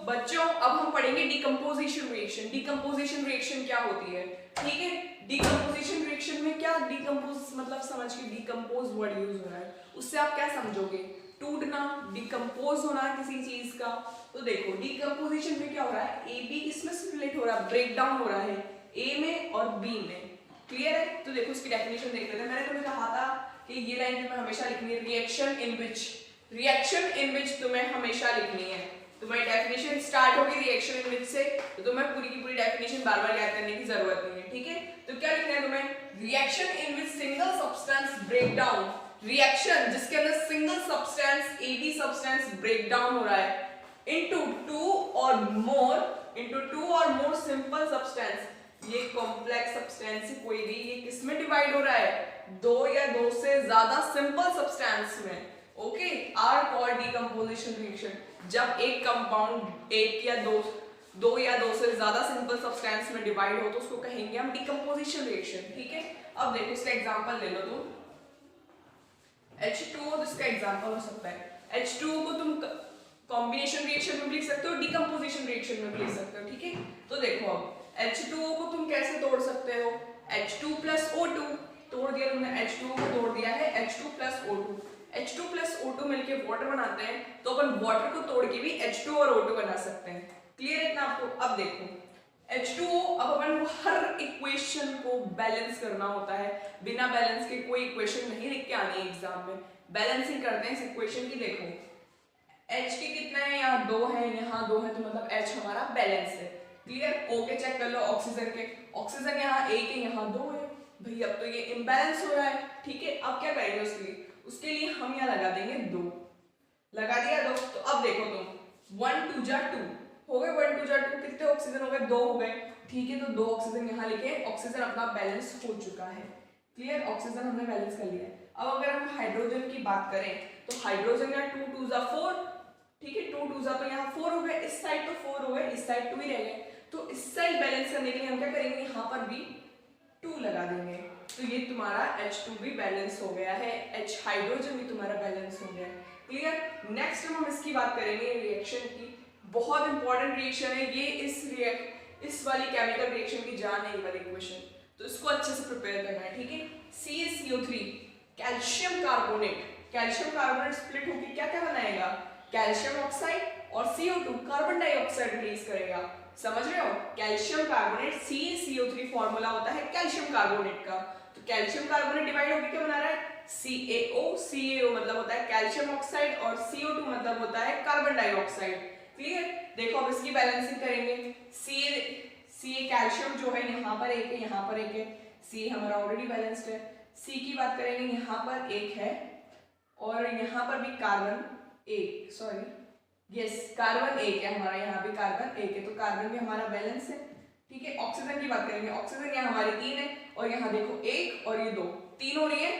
बच्चों अब हम पढ़ेंगे डिकम्पोजिशन रिएक्शन। डिकम्पोजिशन रिएक्शन क्या होती है, ठीक है। डिकम्पोजिशन रिएक्शन में क्या डिकम्पोज मतलब समझ के डिकम्पोज वर्ड यूज हो रहा है, उससे आप क्या समझोगे, टूटना, डिकम्पोज होना किसी चीज का। तो देखो डिकम्पोजिशन में क्या हो रहा है, ए बी किसमें स्प्लिट हो रहा है, ब्रेक डाउन हो रहा है ए में और बी में। क्लियर है। तो देखो इसकी डेफिनेशन देख लेते हैं। मैंने तुम्हें कहा था कि ये लाइन तुम्हें हमेशा लिखनी है, रिएक्शन इन विच तुम्हें हमेशा लिखनी है। तुम्हारी डेफिनेशन स्टार्ट होगी रिएक्शन इन विच से, तो तुम्हें पूरी की पूरी डेफिनेशन बार बार याद करने की जरूरत नहीं है, ठीक है। तो क्या लिखना है तुम्हें, reaction in which single substance break down, reaction जिसके अंदर single substance A B substance break down हो रहा है into two or more simple substance. ये कॉम्प्लेक्स सब्सटेंस कोई भी, ये किसमें डिवाइड हो रहा है, दो या दो से ज्यादा सिंपल सब्सटेंस में। Okay, are called decomposition reaction. जब एक कंपाउंड एक या दो या दो से ज्यादा सिंपल सब्सटेंस में डिवाइड हो तो उसको कहेंगे हम डिकम्पोजिशन रिएक्शन, ठीक है। अब देखो इसका एग्जांपल ले लो तुम, H2O इसका एग्जांपल हो सकता है। H2O को तुम कॉम्बिनेशन रिएक्शन में भी लिख सकते हो, डिकम्पोजिशन रिएक्शन में भी लिख सकते हो, ठीक है। तो देखो अब H2O को तुम कैसे तोड़ सकते हो, H2 plus O2 तोड़ दिया तुमने, H2O को तोड़ दिया है H2 plus O2, H2 plus O2 मिलके वाटर बनाते हैं, तो अपन वाटर को तोड़ के भी H2 और O2 बना सकते हैं। क्लियर है ना आपको। अब देखो H2O, अब अपन को हर इक्वेशन को बैलेंस करना होता है, बिना बैलेंस के कोई इक्वेशन नहीं लिख के आनी है एग्जाम में, बैलेंसिंग करते हैं इस इक्वेशन की। देखो H के कितना है, यहाँ 2 है, यहाँ 2 है, तो मतलब H हमारा बैलेंस है। क्लियर। O के चेक कर लो, ऑक्सीजन के, ऑक्सीजन यहाँ 1 है, यहाँ 2 है, भाई अब तो ये इम्बैलेंस हो रहा है, ठीक है। अब क्या करेंगे उसके लिए हम यहाँ लगा देंगे 2, लगा दिया 2। तो अब देखो तुम 1 2 जा 2 हो गए, 1 2 जा 2, कितने ऑक्सीजन हो गए, 2 हो गए, ठीक है। तो 2 ऑक्सीजन यहाँ लिखे, ऑक्सीजन अपना बैलेंस हो चुका है। क्लियर, ऑक्सीजन हमने बैलेंस कर लिया है। अब अगर हम हाइड्रोजन की बात करें तो हाइड्रोजन यहाँ 2 2 जा 4, ठीक है, 2 2 जा तो यहाँ 4 हो गए, इस साइड तो 4 हो गए, इस साइड 2 ही रह गए। तो इस साइड बैलेंस करने के लिए हम क्या करेंगे, यहाँ पर भी 2 लगा देंगे, तो ये तुम्हारा H2 भी बैलेंस हो गया है, H हाइड्रोजन भी तुम्हारा बैलेंस हो गया है। क्लियर। नेक्स्ट हम इसकी बात करेंगे रिएक्शन की, बहुत इंपॉर्टेंट रिएक्शन है ये, इस वाली केमिकल रिएक्शन की जान है ये वाली इक्वेशन, तो इसको अच्छे से प्रिपेयर करना है, ठीक है। CaCO3 calcium carbonate, calcium carbonate split होकर क्या क्या बनाएगा, कैल्शियम ऑक्साइड और CO2 कार्बन डाइऑक्साइड रिलीज करेगा। समझ रहे हो, कैल्शियम कार्बोनेट CaCO3 फॉर्मूला होता है कैल्शियम कार्बोनेट का। तो कैल्शियम कार्बोनेट डिवाइड होकर क्या बना रहा है, CaO मतलब होता है कैल्शियम ऑक्साइड और CO2 मतलब होता है कार्बन डाइऑक्साइड। क्लियर। देखो अब इसकी बैलेंसिंग करेंगे, Ca कैल्शियम जो है यहाँ पर एक है, यहाँ पर एक है, Ca हमारा ऑलरेडी बैलेंस्ड है। C की बात करेंगे, यहाँ पर एक है और यहाँ पर भी कार्बन एक, सॉरी यस कार्बन एक है हमारा, यहाँ भी कार्बन एक है, तो कार्बन भी हमारा बैलेंस है, ठीक है। ऑक्सीजन की बात करेंगे, ऑक्सीजन यहाँ हमारी 3 है और यहाँ देखो 1 और ये 2, 3 हो रही है,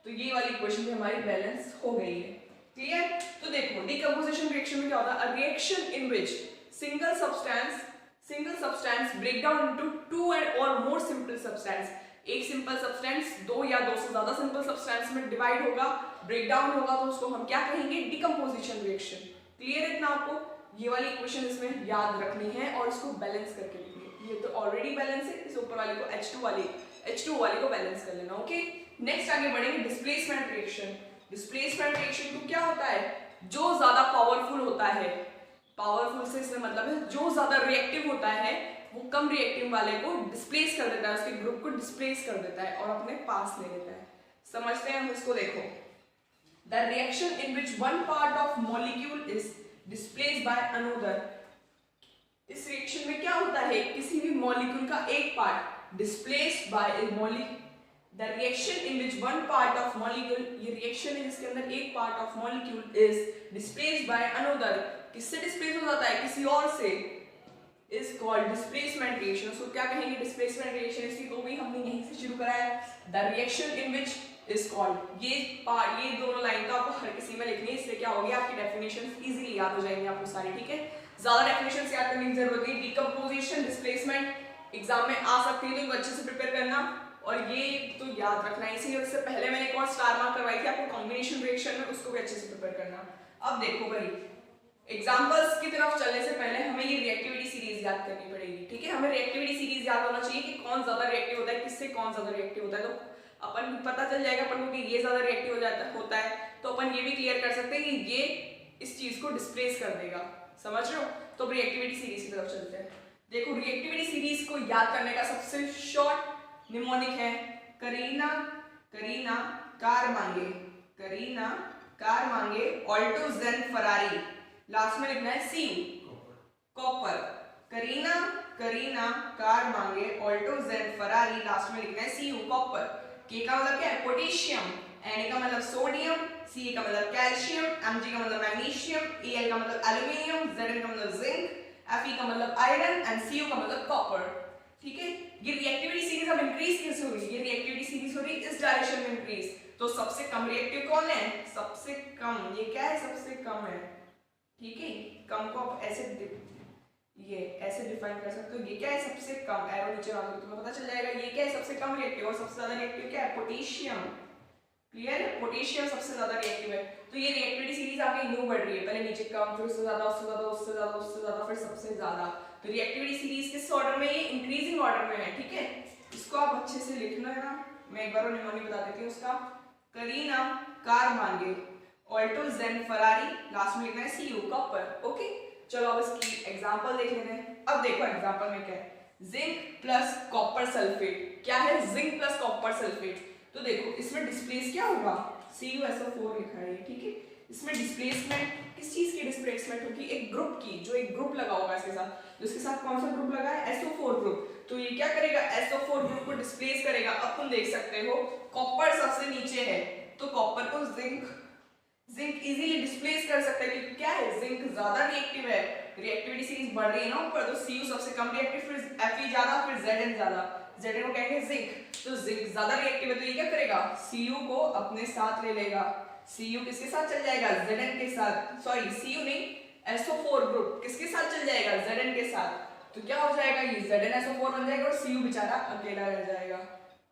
तो ये वाली इक्वेशन भी हमारी बैलेंस हो गई है। क्लियर। तो देखो डिकम्पोजिशन रिएक्शन में क्या होता है, a reaction in which single substance break down into 2 and or more simple substance. एक सिंपल सब्सटेंस 2 या 2 से ज्यादा सिंपल सब्सटेंस में डिवाइड होगा, ब्रेक डाउन होगा, तो उसको हम क्या कहेंगे, डिकम्पोजिशन रिएक्शन। क्लियर है इतना आपको। ये वाली इक्वेशन इसमें याद रखनी है और इसको बैलेंस करके लिखनी है। ये तो ऑलरेडी बैलेंस है, इस ऊपर वाले को H2 वाले को बैलेंस कर लेना। ओके, नेक्स्ट आगे बढ़ेंगे डिस्प्लेसमेंट रिएक्शन। डिस्प्लेसमेंट रिएक्शन को क्या होता है, जो ज्यादा पावरफुल होता है, पावरफुल से इसमें मतलब है जो ज्यादा रिएक्टिव होता है वो कम रिएक्टिव वाले को डिस्प्लेस कर देता है, उसके ग्रुप को डिस्प्लेस कर देता है और अपने पास ले लेता है। समझते हैं हम इसको। देखो the reaction in which one part of molecule is displaced by another. इस रिएक्शन में क्या होता है, किसी भी मॉलिक्यूल का एक part displaced by A molecule. The reaction in which one part of molecule, ये रिएक्शन है जिसके अंदर एक part of molecule is displaced by another, किससे डिस्प्लेस हो जाता है, किसी और से, इज कॉल्ड डिस्प्लेसमेंट रिएक्शन। उसको क्या कहेंगे, डिस्प्लेसमेंट रिएक्शन। इसकी को भी हमने यहीं से शुरू करा है। The reaction in which is called, ये दोनों लाइन तो आपको हर किसी में लिखनी है, इसलिए क्या होगी आपकी डेफिनेशन इजीली याद हो जाएंगी आपको सारी, ठीक है। ज्यादा डेफिनेशन याद करने की जरूरत नहीं। डिकम्पोजिशन डिस्प्लेसमेंट एग्जाम में आ सकती है, तो अच्छे से प्रिपेयर करना और ये तो याद रखना। इसीलिए उससे पहले मैंने एक और स्टार मार्क करवाई थी आपको कॉम्बिनेशन रिएक्शन में, उसको भी अच्छे से प्रिपेयर करना। अब देखो भाई एग्जांपल्स की तरफ चलने से पहले हमें ये रिएक्टिविटी सीरीज याद करनी पड़ेगी, ठीक है। हमें रिएक्टिविटी सीरीज याद होना चाहिए कि कौन ज्यादा रिएक्टिव होता है, किससे कौन ज्यादा रिएक्टिव होता है। तो अपन पता चल जाएगा अपन को कि ये ज्यादा रिएक्टिव होता है, तो अपन ये भी क्लियर कर सकते हैं कि ये इस चीज को डिस्प्लेस कर देगा। समझ रहे हो? तो अब रिएक्टिविटी सीरीज की तरफ चलते हैं। देखो रिएक्टिविटी सीरीज को याद करने का सबसे शॉर्ट निमोनिक है करीना कार मांगे ऑल्टो जेन फरारी, लास्ट में लिखना है सी कॉपर। करीना कार मांगे ऑल्टो जेन फरारी, लास्ट में लिखना है सी कॉपर। के का मतलब क्या है? पोटेशियम। Na का मतलब सोडियम, Ca का मतलब कैल्शियम, Mg का मतलब मैग्नीशियम, Al का मतलब एल्यूमिनियम, Zn का मतलब जिंक, Fe का मतलब आयरन एंड Cu का मतलब कॉपर। ठीक है, ये रिएक्टिविटी सीरीज अब इंक्रीज कैसे हो रही है? ये रिएक्टिविटी सीरीज हो रही है इस डायरेक्शन में इंक्रीज। तो सबसे कम रिएक्टिव कौन है? सबसे कम, ये क्या है? सबसे कम है। ठीक है, कम को आप ऐसे डिफाइन कर सकते हो। ये क्या है? सबसे कम। एरो नीचे आ जाओ तुम्हें पता चल जाएगा ये क्या है? सबसे कम रिएक्टिव। और सबसे ज्यादा रिएक्टिव क्या है? पोटेशियम। क्लियर है? पोटेशियम सबसे ज्यादा रिएक्टिव है। तो ये रिएक्टिविटी सीरीज आगे न्यू बढ़ रही है, पहले नीचे कम, फिर उससे ज्यादा, उससे ज्यादा, उससे ज्यादा, उससे ज्यादा, फिर सबसे ज्यादा। तो रिएक्टिविटी सीरीज किस ऑर्डर में? ये इंक्रीजिंग ऑर्डर में है। ठीक है, इसको आप अच्छे से लिखना है ना। मैं एक बार निमोनिक बता देती हूँ उसका। करीना कार मांगे ऑल्टो जेन फरारी, लास्ट में लिखना है Cu कॉपर। ओके, चलो अब इसकी एग्जांपल देख लेते हैं। अब देखो एग्जांपल में क्या है? Zinc plus copper sulphate. क्या है? Zinc plus copper sulphate. तो देखो इसमें डिस्प्लेस क्या होगा? CuSO4 लिखा है, ठीक है। इसमें डिस्प्लेसमेंट किस चीज की डिस्प्लेसमेंट होगी? एक ग्रुप की, जो एक ग्रुप लगा होगा इसके साथ। तो इसके साथ कौन सा ग्रुप लगा है? SO4 group. तो ये क्या करेगा? SO4 ग्रुप को डिस्प्लेस करेगा। अब तुम देख सकते हो कॉपर सबसे नीचे है, तो कॉपर को जिंक इजीली डिस्प्लेस कर सकता है, क्योंकि क्या है? जिंक ज्यादा रिएक्टिव है। रिएक्टिविटी सीरीज बढ़ रही है ना ऊपर, तो Cu सबसे कम रिएक्टिव, फिर Fe ज्यादा, फिर Zn ज्यादा। Zn को कहेंगे जिंक, तो जिंक ज्यादा रिएक्टिव है, तो ये क्या करेगा? Cu को अपने साथ ले लेगा। Cu किसके साथ चल जाएगा? Zn के साथ। सॉरी, Cu नहीं, SO4 ग्रुप किसके साथ चल जाएगा? Zn के साथ। तो क्या हो जाएगा? ये ZnSO4 बन जाएगा और Cu बेचारा अकेला रह जाएगा।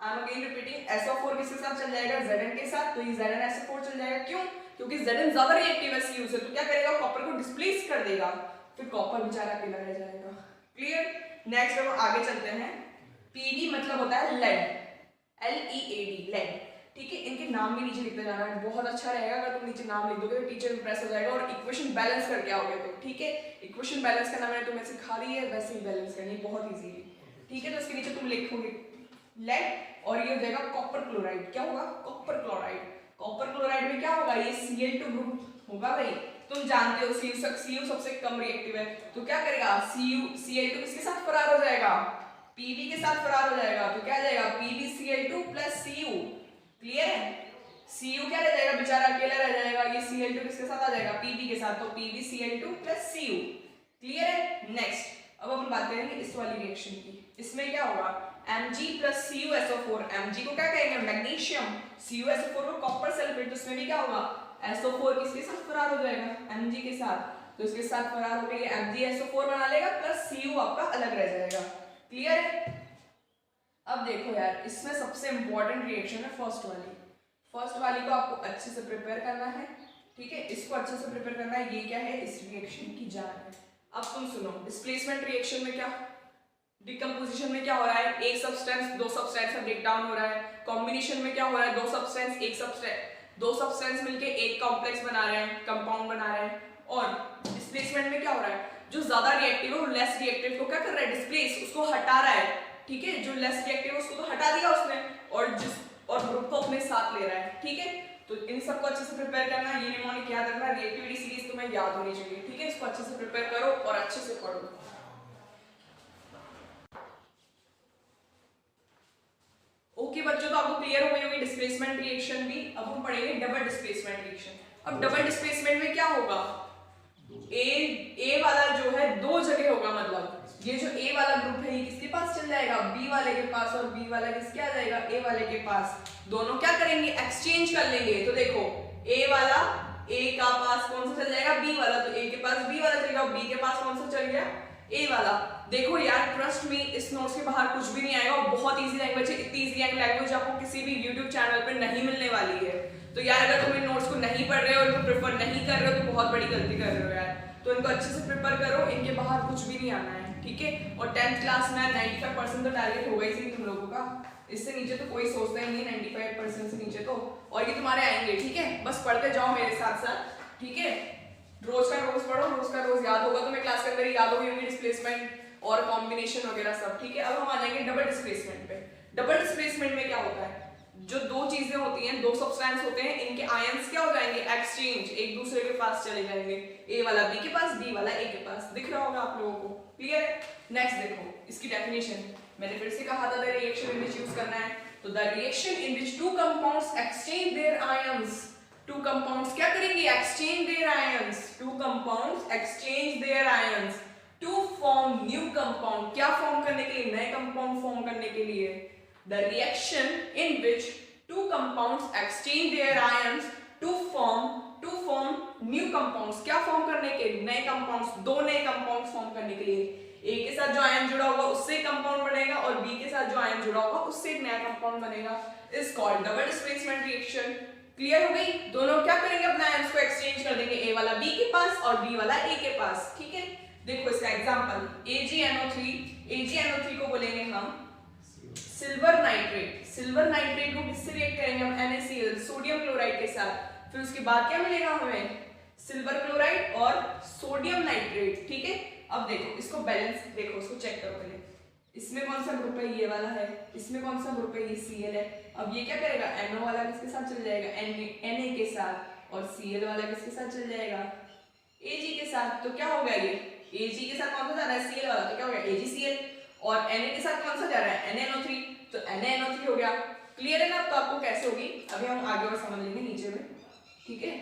I am again repeating, SO4 किसके साथ चल जाएगा? Zn के साथ। तो ये ZnSO4 चल जाएगा। क्यों? क्योंकि Zn ज्यादा रिएक्टिव है Cu से, तो क्या करेगा? कॉपर को डिस्प्लेस कर देगा, फिर कॉपर बेचारा अकेला रह जाएगा। क्लियर? नेक्स्ट हम आगे चलते हैं। Pb मतलब होता है लेड, LEAD, लेड। ठीक है, इनके नाम भी नीचे लिखते जाना है, बहुत अच्छा रहेगा अगर तुम नीचे नाम लिख दोगे तो टीचर इंप्रेस हो जाएगा। और इक्वेशन बैलेंस करके आओगे तो, ठीक है, इक्वेशन बैलेंस करना मैंने तुम्हें सिखा दी है, वैसे ही बैलेंस करनी, बहुत इजी है। ठीक है, तो इसके नीचे तुम लिखोगे लेड और ये हो जाएगा कॉपर क्लोराइड। क्या होगा? Copper chloride. कॉपर क्लोराइड में क्या होगा? ये Cl2 ग्रुप होगा भाई। तुम जानते हो Cu सबसे कम रिएक्टिव है, तो क्या करेगा? Cl2 किसके साथ फरार हो जाएगा? Pb के साथ फरार हो जाएगा। तो क्या आ जाएगा? PbCl2 plus Cu। क्लियर है? Cu क्या रह जाएगा? बेचारा अकेला रह जाएगा। ये Cl2 किसके साथ आ जाएगा? Pb के साथ। तो PbCl2 प्लस Cu। क्लियर है? नेक्स्ट अब अपन बात करेंगे इस वाली रिएक्शन की। इसमें क्या होगा? Mg plus CuSO4। Mg को क्या कहेंगे? मैग्नीशियम। CuSO4 को कॉपर सल्फेट। तो इसमें भी क्या होगा? SO4 किसके साथ फरार हो जाएगा? Mg के साथ। तो इसके साथ फरार होकर ये MgSO4 बना लेगा, प्लस Cu आपका अलग रह जाएगा। क्लियर है? अब देखो यार, इसमें सबसे इंपॉर्टेंट रिएक्शन है फर्स्ट वाली। फर्स्ट वाली को आपको अच्छे से प्रिपेयर करना है। ठीक है, इसको अच्छे से प्रिपेयर करना है। ये क्या है? इस रिएक्शन की जान है। अब तुम सुनो, डिस्प्लेसमेंट रिएक्शन में क्या, डिकम्पोजिशन में क्या हो रहा है? एक सब्सटेंस दो सब्सटेंस का ब्रेकडाउन हो रहा है। कॉम्बिनेशन में क्या हो रहा है? दो सब्सटेंस मिलके एक कॉम्प्लेक्स बना रहे हैं, कंपाउंड बना रहे हैं। और डिस्प्लेसमेंट में क्या हो रहा है? जो ज्यादा रिएक्टिव है वो लेस रिएक्टिव को क्या कर रहा है? डिस्प्लेस, उसको हटा रहा है। ठीक है, जो लेस रिएक्टिव है उसको तो हटा दिया उसने, और ग्रुप को अपने साथ ले रहा है। ठीक है, तो इन सबको अच्छे से प्रिपेयर करना। ये निमोनिक याद रखना, रिएक्टिविटी सीरीज तुम्हें याद होनी चाहिए। ठीक है, इसको अच्छे से प्रिपेयर करो और अच्छे से पढ़ो। ओके बच्चों, तो आपको क्लियर हो गई होगी डिस्प्लेसमेंट रिएक्शन भी। अब हम पढ़ेंगे डबल डिस्प्लेसमेंट रिएक्शन। अब डबल डिस्प्लेसमेंट में क्या होगा? ए वाला जो है दो जगह होगा, मतलब ये जो ए वाला ग्रुप है ये किसके पास चल जाएगा? बी वाले के पास। और बी वाला किसके आ जाएगा? ए वाले के पास। दोनों क्या करेंगे? एक्सचेंज कर लेंगे। तो देखो ए वाला ए का पास कौन सा चल जाएगा? बी वाला। तो ए के पास बी वाला चलेगा, बी के पास कौन सा चल गया? ए वाला। देखो यार, ट्रस्ट मी, इस नोट्स के बाहर कुछ भी नहीं आएगा। बहुत इजी लैंग्वेज है। इतनी इजी लैंग्वेज आपको किसी भी यूट्यूब चैनल पे नहीं मिलने वाली है। तो यार अगर तुम इन नोट्स को नहीं पढ़ रहे हो, इनको प्रेफर नहीं कर रहे हो, तो बहुत बड़ी गलती कर रहे हो यार। तो तो इनको अच्छे से प्रिपेयर करो, इनके बाहर कुछ भी नहीं आना है, ठीक है। और 10th क्लास में 95% तो टारगेट होगा ही तुम लोगों का, इससे नीचे तो कोई सोचता ही नहीं है 95% से नीचे तो, और ये तुम्हारे आएंगे, ठीक है। बस पढ़ते जाओ मेरे साथ साथ, ठीक है। रोज का रोज पढ़ो, रोज का रोज याद होगा तुम्हें, क्लास के अंदर ही याद होगी होंगी डिस्प्लेसमेंट और कॉम्बिनेशन वगैरह सब, ठीक है। अब हम आ जाएंगे डबल डिस्प्लेसमेंट पे। डबल डिस्प्लेसमेंट में क्या होता है, जो दो चीजें होती हैं, दो सब्सटेंस होते हैं, इनके आयंस क्या हो जाएंगे, एक्सचेंज, एक दूसरे के पास चले जाएंगे, ए वाला बी के पास, बी वाला ए के पास। दिख रहा होगा आप लोगों को, क्लियर है। नेक्स्ट देखो इसकी डेफिनेशन, मैंने फिर से कहा था the reaction in which use करना है, तो the reaction in which two compounds exchange their ions, two compounds क्या करेंगे, exchange their ions, two compounds exchange their ions to form new compound, क्या फॉर्म करने के लिए, नए कंपाउंड फॉर्म करने के लिए। The reaction in which two compounds exchange their ions to form new compounds, क्या फॉर्म करने के लिए, नए कंपाउंड्स, दो नए कंपाउंड्स फॉर्म करने के लिए। ए के साथ जो आयन जुड़ा होगा उससे कंपाउंड बनेगा, और बी के साथ जो आयन जुड़ा होगा उससे एक नया कंपाउंड बनेगा, is called double displacement reaction. Clear हो गई, दोनों क्या करेंगे, अपने आयंस को एक्सचेंज कर देंगे, ए वाला बी के पास और बी वाला ए के पास, ठीक है। देखो इसका एग्जांपल, AgNO3, AgNO3 को बोलेंगे हम सिल्वर नाइट्रेट, सिल्वर नाइट्रेट को किससे रिएक्ट करेंगे हम, NaCl, सोडियम क्लोराइड के साथ, फिर उसके बाद क्या मिलेगा हमें, सिल्वर क्लोराइड और सोडियम नाइट्रेट, ठीक है। अब देखो इसको बैलेंस, देखो इसको चेक करो पहले, इसमें कौन सा ग्रुप है, ये वाला है, इसमें कौन सा ग्रुप है, ये Cl है। अब ये क्या करेगा, NO वाला किसके साथ चल जाएगा, Na के साथ, और Cl वाला किसके साथ चल जाएगा, Ag के साथ। तो क्या हो गया, ये Ag के साथ कौन सा जा रहा है, Cl वाला, तो क्या हो गया AgCl, और Na के साथ कौन सा जा रहा है, NaNO3, तो NaNO3 हो गया। क्लियर है ना, तो आपको कैसे होगी, अभी हम आगे और समझ लेंगे नीचे में, ठीक है।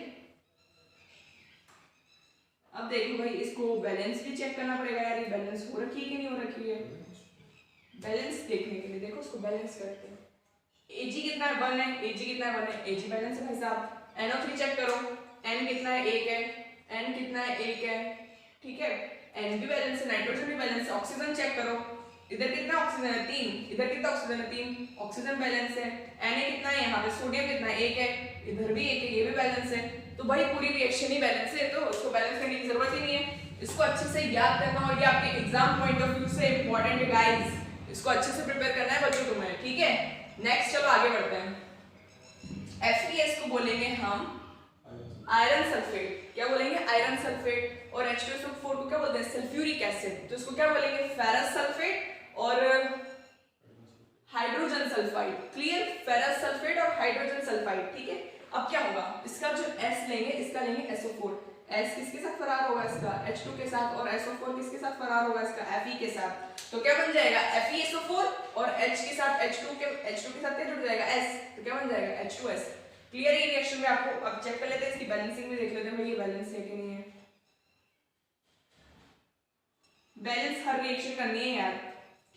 अब देखो भाई, इसको बैलेंस भी चेक करना पड़ेगा यार, ये बैलेंस हो रखी है कि नहीं हो रखी है। बैलेंस देखने के लिए देखो इसको बैलेंस करते हैं, Ag कितना है, 1 है, Ag कितना है, 1 है, Ag बैलेंस है भाई साहब। NO3 चेक करो, N कितना है, 1 है, N कितना है, 1 है, ठीक है। N भी बैलेंस है, नाइट्रोजन भी बैलेंस है। ऑक्सीजन चेक करो, इधर कितना ऑक्सीजन है, 3, इधर कितना ऑक्सीजन है, 3, ऑक्सीजन बैलेंस है। Na कितना है, यहाँ पे सोडियम कितना है, 1 है, इधर भी 1 है, ये भी बैलेंस है। तो भाई पूरी रिएक्शन ही बैलेंस है, तो इसको बैलेंस करने की जरूरत ही नहीं है। इसको अच्छे से याद करना, और ये आपके एग्जाम पॉइंट ऑफ व्यू से इंपॉर्टेंट है गाइस, इसको अच्छे से प्रिपेयर करना है बच्चों तुम्हें, ठीक है। नेक्स्ट चलो आगे बढ़ते हैं। FeS को बोलेंगे हम आयरन सल्फेट, क्या बोलेंगे, आयरन सल्फेट। और H2SO4 को क्या बोलते हैं, सल्फ्यूरिक एसिड, तो इसको क्या बोलेंगे, फेरस सल्फेट और hydrogen sulphide. Clear, ferrous sulphate और हाइड्रोजन सल्फाइड, ठीक है। अब क्या होगा, इसका जो S लेंगे, इसका लेंगे SO4, S किसके साथ फरार होगा, इसका H2 के साथ, और SO4 किसके साथ फरार होगा, इसका Fe के साथ। तो क्या बन जाएगा, FeSO4, और H के साथ H2 के साथ क्या जुड़ जाएगा, S, तो क्या बन जाएगा, H2S। क्लियर, ये रिएक्शन में आपको अब चेक कर लेते हैं, इसकी बैलेंसिंग भी देख लेते हैं भाई, ये बैलेंस है कि नहीं है। बैलेंस हर रिएक्शन करनी है यार,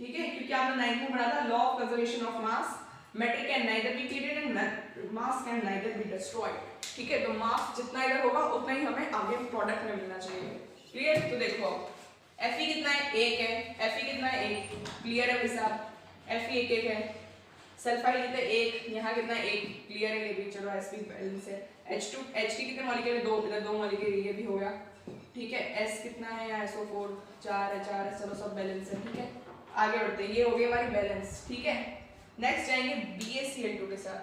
ठीक है, क्योंकि आपने 9th में पढ़ा था law of conservation of mass, matter can neither be created and mass can neither be destroyed, ठीक है। तो मास जितना इधर होगा उतना ही हमें आगे प्रोडक्ट में मिलना चाहिए। क्लियर, तो देखो Fe कितना है, 1 है, Fe कितना है, 1, क्लियर है भाई साहब, Fe 1 है, सल्फाइड कितना है, 1, यहाँ कितना है, 1, क्लियर है, ये भी चलो Sp बैलेंस है। H की कितने मॉलिक्यूल है, 2, इधर 2 मॉलिक्यूल, ये भी हो गया, ठीक है। S कितना है, यहाँ SO4 4 है, 4 है, चलो सब बैलेंस है, ठीक है। आगे बढ़ते हैं, ये हो गई हमारी बैलेंस, ठीक है। नेक्स्ट जाएंगे BaCl2 के साथ,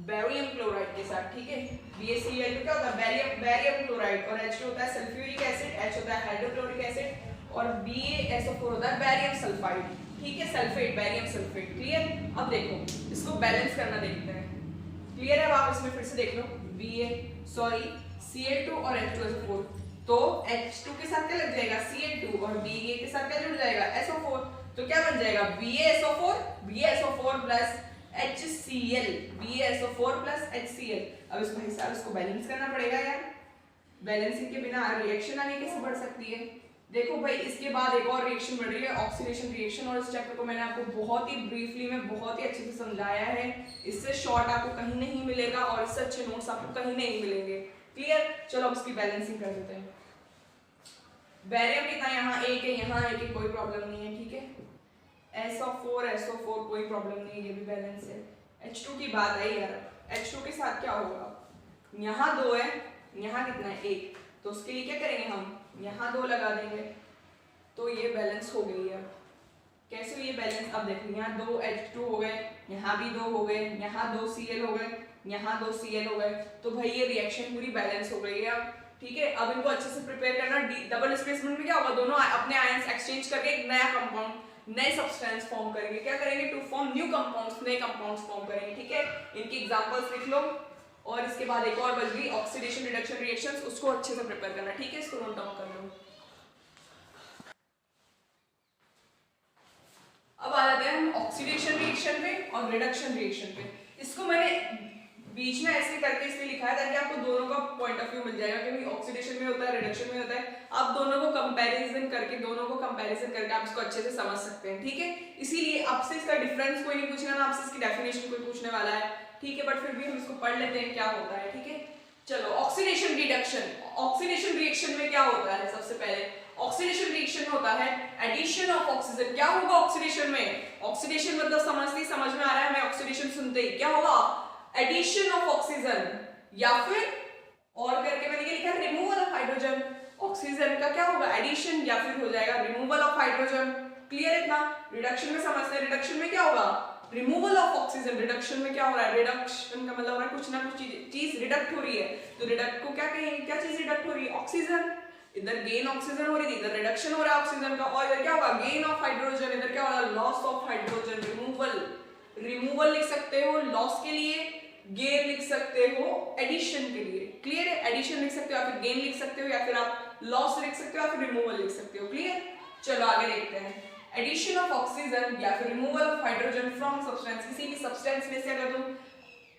बेरियम क्लोराइड के साथ, ठीक है। BaCl2 क्या होता है, बेरियम क्लोराइड, और H होता है सल्फ्यूरिक एसिड, H होता है हाइड्रोक्लोरिक एसिड, और BaSO4 होता है बेरियम सल्फाइड, ठीक है, सल्फेट, बेरियम सल्फेट। क्लियर, अब देखो इसको बैलेंस करना देखते हैं। क्लियर है, अब आप इसमें फिर से देख लो, Cl2 और H2SO4, तो H2 के साथ क्या लग जाएगा, Cl2, और Ba के साथ क्या जुड़ जाएगा, SO4, तो क्या बन जाएगा, BaSO4 plus HCl, BaSO4 plus HCl। अब इसको हिसाब, इसको बैलेंस करना पड़ेगा यार, बैलेंसिंग के बिना रिएक्शन आगे कैसे बढ़ सकती है। देखो भाई, इसके बाद एक और रिएक्शन बढ़ रही है, ऑक्सीडेशन रिएक्शन, और इस चैप्टर को मैंने आपको बहुत ही ब्रीफली में बहुत ही अच्छे से समझाया है, इससे शॉर्ट आपको कहीं नहीं मिलेगा, और इससे अच्छे नोट्स आपको कहीं नहीं मिलेंगे। क्लियर, चलो अब इसकी बैलेंसिंग कर देते हैं। बैरियम कितना, यहाँ 1 है, यहाँ 1 है, कोई प्रॉब्लम नहीं है, ठीक है। SO4 कोई प्रॉब्लम नहीं है, ये भी बैलेंस है। H2 की बात आई यार, H2 के साथ क्या होगा, यहाँ 2 है, यहाँ कितना है, 1, तो उसके लिए क्या करेंगे हम, यहाँ 2 लगा देंगे तो ये बैलेंस हो गई है। कैसे हुई ये बैलेंस? अब देखो यहाँ 2 H2 हो गए, यहाँ भी 2 हो गए, यहाँ 2 Cl हो गए, यहाँ 2 Cl हो गए, तो भाई ये रिएक्शन पूरी बैलेंस हो गई है। अब ठीक है, अब इनको अच्छे से प्रिपेयर करना। डबल डिस्प्लेसमेंट में क्या होगा, दोनों अपने आयंस एक्सचेंज करके एक नया कंपाउंड, नए सब्सटेंस फॉर्म करेंगे। क्या करेंगे? टू फॉर्म न्यू कंपाउंड्स, नए कंपाउंड्स फॉर्म करेंगे। ठीक है, इनकी एग्जांपल्स लिख लो। और इसके बाद एक और बच गई ऑक्सीडेशन रिडक्शन रिएक्शंस, उसको अच्छे से प्रिपेयर करना। ठीक है, इसको नोट डाउन कर लो। अब आ जाते हैं हम ऑक्सीडेशन रिएक्शन पे और रिडक्शन रिएक्शन पे। इसको मैंने बीच में ऐसे करके इसलिए लिखा है ताकि आपको दोनों का पॉइंट ऑफ व्यू मिल जाएगा कि भाई ऑक्सीडेशन में होता है, रिडक्शन में होता है। आप दोनों को कंपैरिजन करके आप इसको अच्छे से समझ सकते हैं। ठीक है, इसीलिए आपसे इसका डिफरेंस कोई नहीं पूछेगा ना, आपसे इसकी डेफिनेशन कोई पूछने वाला है। ठीक है, बट फिर भी हम इसको पढ़ लेते हैं क्या होता है। ठीक है, चलो ऑक्सीडेशन रिडक्शन। ऑक्सीडेशन रिएक्शन में क्या होता है? सबसे पहले ऑक्सीडेशन रिएक्शन में होता है एडिशन ऑफ ऑक्सीजन। क्या होगा ऑक्सीडेशन में? ऑक्सीडेशन मतलब समझ में आ रहा है हमें? ऑक्सीडेशन सुनते ही क्या होगा? एडिशन ऑफ ऑक्सीजन, या फिर और करके मैंने क्या लिखा है? Removal of hydrogen. ऑक्सीजन का क्या होगा? एडिशन, या फिर हो जाएगा रिमूवल ऑफ हाइड्रोजन। क्लियर है इतना? रिडक्शन में समझते हैं, रिडक्शन में क्या होगा? Removal of oxygen. रिडक्शन में क्या हो रहा है? रिडक्शन का मतलब हो रहा है कुछ ना कुछ चीज रिडक्ट हो रही है, तो रिडक्ट को क्या कहेंगे? क्या चीज रिडक्ट हो रही है? ऑक्सीजन। इधर गेन ऑक्सीजन हो रही थी, इधर रिडक्शन हो रहा है ऑक्सीजन का। और इधर क्या होगा? Gain of hydrogen. इधर क्या होगा? Loss of hydrogen. रिमूवल लिख सकते हो लॉस के लिए, गेन लिख सकते हो एडिशन के लिए। क्लियर है? एडिशन लिख सकते हो, या फिर गेन लिख सकते हो, या फिर आप लॉस लिख सकते हो, या फिर रिमूवल लिख सकते हो। क्लियर? चलो आगे देखते हैं। एडिशन ऑफ ऑक्सीजन या फिर removal of hydrogen from substance. किसी भी सब्सटेंस में से अगर तुम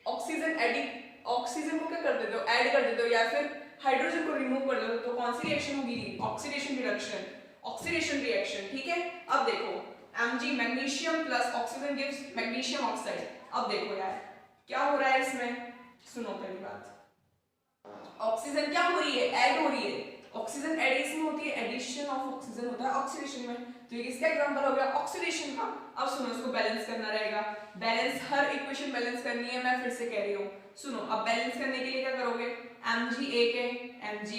ऑक्सीजन को क्या कर देते हो? ऐड कर देते हो, या फिर हाइड्रोजन को रिमूव कर देते हो, तो कौन सी रिएक्शन होगी? Oxidation reduction, oxidation reaction. ठीक है, अब देखो Mg magnesium plus oxygen gives magnesium oxide. अब देखो यार क्या हो रहा है इसमें, सुनो पहली बात। ऑक्सीजन क्या हो रही है? ऐड हो रही है। ऑक्सीजन एडिशन होती है, एडिशन ऑफ ऑक्सीजन होता है ऑक्सीडेशन में। तो ये किसका एग्जांपल हो गया? ऑक्सीडेशन का। अब सुनो, इसको बैलेंस करना रहेगा। बैलेंस, हर इक्वेशन बैलेंस करनी है, मैं फिर से कह रही हूँ। सुनो, अब बैलेंस करने के लिए क्या करोगे? Mg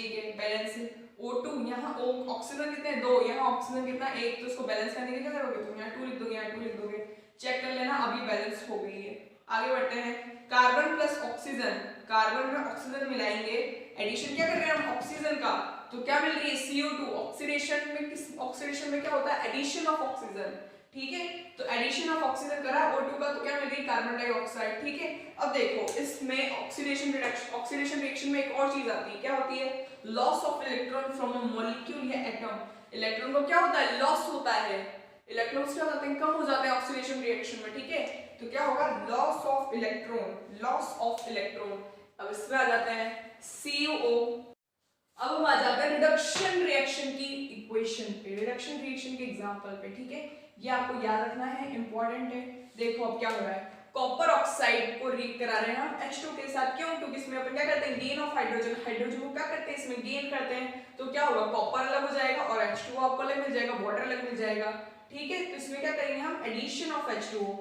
के बैलेंस O2, यहाँ ऑक्सीजन कितने? 2, यहाँ ऑक्सीजन कितना? 1। तो इसको बैलेंस करने के लिए क्या करोगे? तुम यहाँ 2 लिख दोगे, यहाँ 2 लिख दोगे। चेक कर लेना, अभी बैलेंस हो गई है। आगे बढ़ते हैं। कार्बन प्लस ऑक्सीजन, कार्बन में ऑक्सीजन मिलाएंगे, एडिशन क्या कर रहे हैं हम? ऑक्सीजन का। तो क्या मिल रही है? CO2। ऑक्सीडेशन में क्या होता है? Addition of oxygen. ठीक है, तो एडिशन ऑफ ऑक्सीजन करा O2 का, तो क्या मिल रही? Carbon dioxide. ठीक है, अब देखो इसमें ऑक्सीडेशन रिएक्शन में एक और चीज आती है। क्या होती है? Loss of electron from a molecule या एटम। इलेक्ट्रॉन को क्या होता है? लॉस होता है। इलेक्ट्रॉन्स क्या होते हैं? कम हो जाते हैं ऑक्सीडेशन रिएक्शन में। ठीक है, तो क्या होगा? Loss of electron, loss of electron. अब इसमें आ जाते हैं CuO। अब हम आ जाते हैं रिडक्शन रिएक्शन की इक्वेशन पे, रिडक्शन रिएक्शन के एग्जांपल पे। ठीक है, ये आपको याद रखना है, इंपॉर्टेंट है। देखो अब क्या हो रहा है, कॉपर ऑक्साइड को रिएक्ट करा रहे हैं हम H2 के साथ। क्यों? क्योंकि इसमें अपन क्या करते हैं? Gain of hydrogen. हाइड्रोजन को क्या करते हैं? इसमें गेन करते हैं। तो क्या होगा? कॉपर अलग हो जाएगा और H2 आपको अलग मिल जाएगा, वाटर अलग मिल जाएगा। ठीक है, तो इसमें क्या करेंगे हम? Addition of H2O।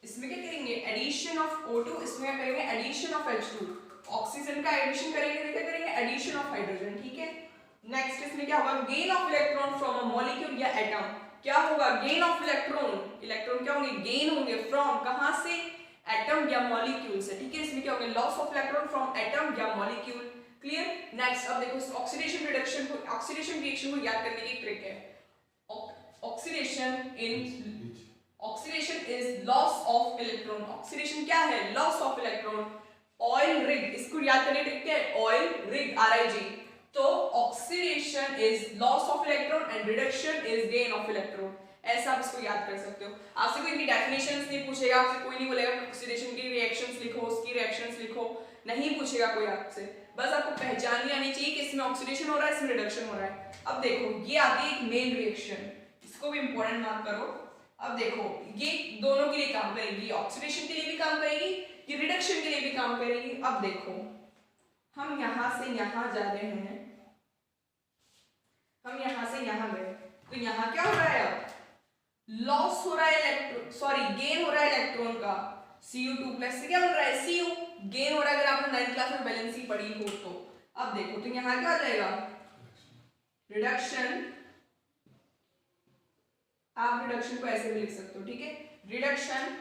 इसमें क्या करेंगे? Addition of O2। इसमें क्या करेंगे? Addition of H2। ऑक्सीजन का एडिशन करेंगे तो क्या करेंगे? Addition of hydrogen. ठीक है, नेक्स्ट इसमें क्या होगा? Gain of electron from a molecule या एटम। क्या होगा? Gain of electron. इलेक्ट्रॉन क्या होंगे? गेन होंगे फ्रॉम, कहां से? एटम या मॉलिक्यूल से। ठीक है, इसमें क्या होगा? Loss of electron from atom या मॉलिक्यूल। क्लियर? नेक्स्ट अब देखो ऑक्सीडेशन रिडक्शन को, ऑक्सीडेशन रिएक्शन को याद करने की ट्रिक है। Oxidation is loss of electron. Oxidation क्या है? Loss of electron. Oil rig, इसको याद करने की ट्रिक क्या है? Oil rig, RIG। तो oxidation is loss of electron and reduction is gain of electron. ऐसा आप इसको याद कर सकते हो। आपसे कोई इनकी डेफिनेशंस नहीं पूछेगा, आपसे कोई नहीं बोलेगा ऑक्सीडेशन की रिएक्शंस लिखो, उसकी रिएक्शंस लिखो, नहीं पूछेगा कोई आपसे। बस आपको पहचान आनी चाहिए कि इसमें ऑक्सीडेशन हो रहा है, इसमें रिडक्शन हो रहा है। अब देखो ये आती है एक मेन रिएक्शन, इसको भी इंपॉर्टेंट मार्क करो। अब देखो ये दोनों के लिए काम करेगी, ऑक्सीडेशन के लिए भी काम करेगी, ये रिडक्शन के लिए भी काम करेगी। अब देखो हम यहां से यहां जा रहे हैं, हम यहां से यहां गए, तो यहां क्या हो रहा है? अब लॉस हो रहा है इलेक्ट्रॉन, गेन हो रहा है इलेक्ट्रॉन का। Cu2 प्लस से क्या बन रहा है? Cu। गेन हो रहा है, अगर आपने 9th क्लास में बैलेंस ही पढ़ी हो तो। अब देखो तो यहां क्या आ जाएगा? रिडक्शन, आप रिडक्शन को ऐसे भी लिख सकते हो, ठीक है, रिडक्शन,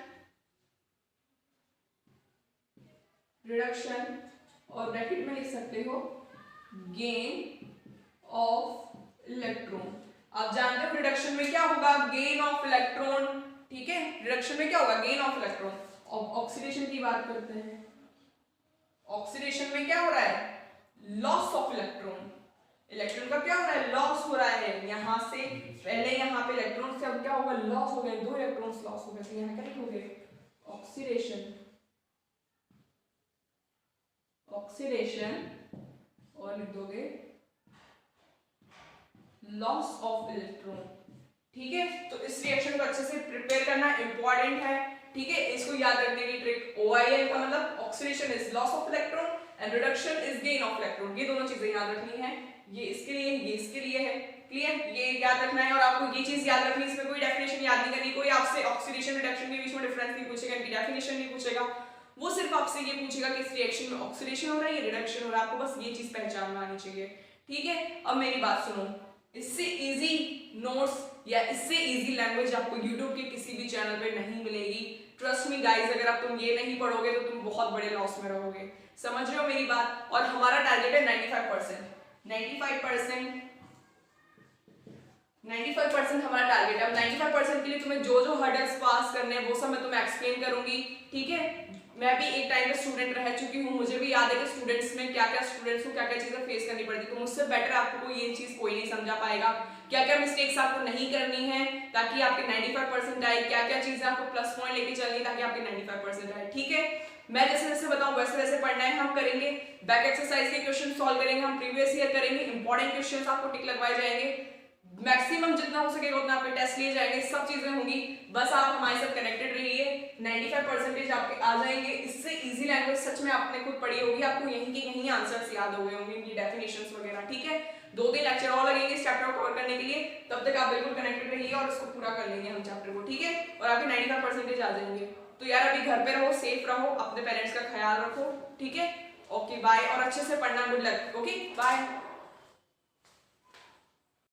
रिडक्शन और ब्रैकेट में लिख सकते हो गेन ऑफ इलेक्ट्रॉन। आप जानते हो रिडक्शन में क्या होगा, गेन ऑफ इलेक्ट्रॉन, ठीक है, रिडक्शन में क्या होगा, गेन ऑफ इलेक्ट्रॉन। ऑक्सीडेशन की बात करते हैं, ऑक्सीडेशन में क्या हो रहा है, लॉस ऑफ इलेक्ट्रॉन, इलेक्ट्रॉन का क्या हो रहा है, लॉस हो रहा है, यहां से पहले यहां पे इलेक्ट्रॉन से अब क्या होगा, लॉस हो गए, 2 इलेक्ट्रॉन्स लॉस हो गए, तो यहां क्या लिखोगे, ऑक्सीडेशन, ऑक्सीडेशन और लिख दोगे लॉस ऑफ इलेक्ट्रॉन, ठीक है। तो इस रिएक्शन को अच्छे से प्रिपेयर करना इंपॉर्टेंट है, ठीक है, इसको याद रखने की ट्रिक, OIL का मतलब oxidation is loss of electron and reduction is gain of electron, ये दोनों चीजें याद रखनी है, ये इसके लिए, ये इसके लिए है, क्लियर, ये याद रखना है। और आपको ये चीज याद रखनी है, इसमें कोई डेफिनेशन याद नहीं करनी, कोई आपसे ऑक्सीडेशन रिडक्शन के बीच में डिफरेंस नहीं पूछेगा, इनकी डेफिनेशन नहीं पूछेगा, वो सिर्फ आपसे ये पूछेगा कि इस रिएक्शन में ऑक्सीडेशन हो रहा है या रिडक्शन हो रहा है, आपको बस ये चीज पहचान में आनी चाहिए, ठीक है। अब मेरी बात सुनो, इससे इजी नोट्स या इससे इजी लैंग्वेज आपको YouTube के किसी भी चैनल पे नहीं मिलेगी, ट्रस्ट मी गाइस, अगर आप तुम ये नहीं पढ़ोगे तो तुम बहुत बड़े लॉस में रहोगे, समझ रहे हो मेरी बात। और हमारा टारगेट है 95%, 95%, 95% हमारा टारगेट है। अब 95% के लिए तुम्हें जो जो हर्डल्स पास करने हैं वो सब मैं तुम्हें एक्सप्लेन करूंगी, ठीक है। मैं भी एक टाइम पे स्टूडेंट रह चुकी हूँ, मुझे भी याद है कि स्टूडेंट्स में क्या क्या स्टूडेंट्स को क्या क्या चीजें फेस करनी पड़ती, तो मुझसे बेटर आपको ये चीज कोई नहीं समझा पाएगा, क्या क्या मिस्टेक्स आपको नहीं करनी है ताकि आपके 95% आए, क्या क्या चीजें आपको प्लस पॉइंट लेके चलनी है ताकि आपके 95% आए, ठीक है। मैं जैसे जैसे बताऊं वैसे वैसे पढ़ना है, हम करेंगे बैक एक्सरसाइज के क्वेश्चन सॉल्व करेंगे, हम प्रीवियस ईयर करेंगे, इंपॉर्टेंट क्वेश्चंस आपको टिक लगवाए जाएंगे, मैक्सिमम जितना हो सकेगा उतना आपके टेस्ट लिए जाएंगे, सब चीजें होंगी, बस आप हमारे साथ कनेक्टेड रहिए, 95% आपके आ जाएंगे। इससे इजी लैंग्वेज सच में आपने खुद पढ़ी होगी, आपको यहीं के यहीं आंसर्स याद हो गए होंगे, इनकी डेफिनेशंस वगैरह, ठीक है। 2 दिन लेक्चर और लगेंगे इस चैप्टर को कवर करने के लिए, तब तक आप बिल्कुल कनेक्टेड रहिए और इसको पूरा कर लेंगे हम चैप्टर को, ठीक है, और आपके 95% आ जाएंगे। तो यार अभी घर पे रहो, सेफ रहो, अपने पेरेंट्स का ख्याल रखो, ठीक है, ओके बाय, और अच्छे से पढ़ना, गुड लक, ओके बाय।